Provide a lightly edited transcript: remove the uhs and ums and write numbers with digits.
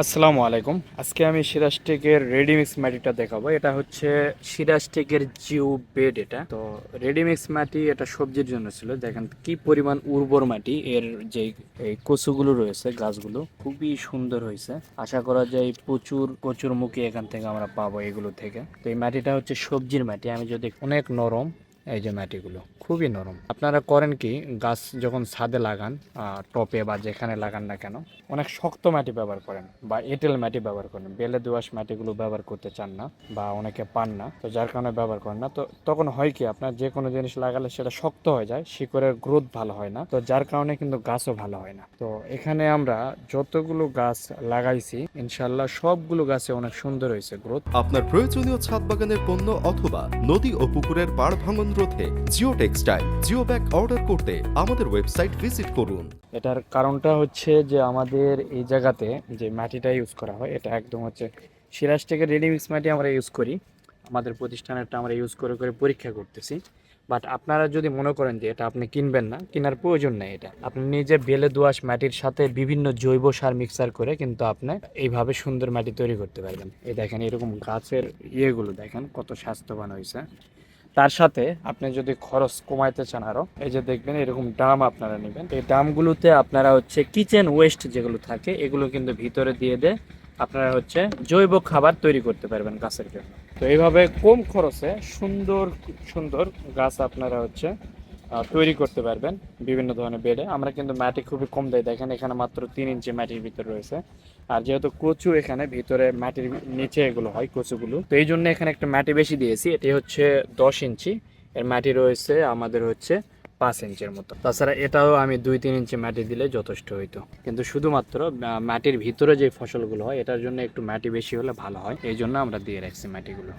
আসসালামু আলাইকুম। আজকে আমি সিরাজটেকের রেডিমিক্স মাটিটা দেখাবো। এটা হচ্ছে সিরাজটেকের জিও বেড। এটা তো রেডিমিক্স মাটি, এটা সবজির জন্য ছিল। দেখেন কি পরিমাণ উর্বর মাটি। এর যে এই কচুগুলো রয়েছে, গাছগুলো খুবই সুন্দর হয়েছে। আশা করা যায় প্রচুর কচুর মুখী এখান থেকে আমরা পাবো এগুলো থেকে। তো এই মাটিটা হচ্ছে সবজির মাটি। আমি যদি অনেক নরম, এই যে মাটিগুলো খুবই নরম। আপনারা করেন কি, গাছ যখন ছাদে লাগান, টপে বা যেখানে লাগান না কেন, অনেক শক্ত মাটি ব্যবহার করেন বা এঁটেল মাটি ব্যবহার করেন। বেলে দোআঁশ মাটিগুলো ব্যবহার করতে চান না বা অনেকে পান না, তো যার কারণে ব্যবহার করেন না। তো তখন হয় কি, আপনার যে কোনো জিনিস লাগালে সেটা শক্ত হয়ে যায়, শিকড়ের গ্রোথ ভালো হয় না, তো যার কারণে কিন্তু গাছও ভালো হয় না। তো এখানে আমরা যতগুলো গাছ লাগাইছি, ইনশাল্লাহ সবগুলো গাছে অনেক সুন্দর হয়েছে গ্রোথ। আপনার প্রয়োজনীয় ছাদ বাগানের পণ্য অথবা নদী ও পুকুরের পাড় ভাঙন রোধে geo textile geo bag order করতে আমাদের ওয়েবসাইট ভিজিট করুন। এটার কারণটা হচ্ছে যে আমাদের এই জায়গাতে যে মাটিটা ইউজ করা হয়, এটা একদম হচ্ছে সিরাজ থেকে রেডিমিক্স মাটি আমরা ইউজ করি। আমাদের প্রতিষ্ঠানেরটা আমরা ইউজ করে করে পরীক্ষা করতেছি। বাট আপনারা যদি মনে করেন যে এটা আপনি কিনবেন না, কেনার প্রয়োজন নেই। এটা আপনি নিজে বেলে দোআঁশ মাটির সাথে বিভিন্ন জৈব সার মিক্সার করে কিন্তু আপনি এইভাবে সুন্দর মাটি তৈরি করতে পারবেন। এই দেখেন এরকম গাছের ইয়েগুলো দেখেন কত স্বাস্থ্যবান হয়েছে। তার সাথে আপনি যদি খরচ কমাইতে চান আরো, এই যে দেখবেন এরকম ড্রাম আপনারা নেবেন। এই ড্রামগুলোতে আপনারা হচ্ছে কিচেন ওয়েস্ট যেগুলো থাকে এগুলো কিন্তু ভিতরে দিয়ে আপনারা হচ্ছে জৈব খাবার তৈরি করতে পারবেন গাছের জন্য। তো এইভাবে কম খরচে সুন্দর সুন্দর গাছ আপনারা হচ্ছে তৈরি করতে পারবেন বিভিন্ন ধরনের বেডে। আমরা কিন্তু মাটি খুবই কম দেয়, দেখেন এখানে মাত্র 3 ইঞ্চি মাটির ভিতরে রয়েছে। আর যেহেতু কচু এখানে ভিতরে মাটির নিচে এগুলো হয় কচুগুলো, তো এই জন্য এখানে একটা মাটি বেশি দিয়েছি। এটি হচ্ছে 10 ইঞ্চি, এর মাটি রয়েছে আমাদের হচ্ছে 5 ইঞ্চির মতো। তাছাড়া এটাও আমি 2-3 ইঞ্চি মাটি দিলে যথেষ্ট হইতো, কিন্তু শুধুমাত্র মাটির ভিতরে যে ফসলগুলো হয় এটার জন্য একটু মাটি বেশি হলে ভালো হয়, এই জন্য আমরা দিয়ে রাখছি মাটিগুলো।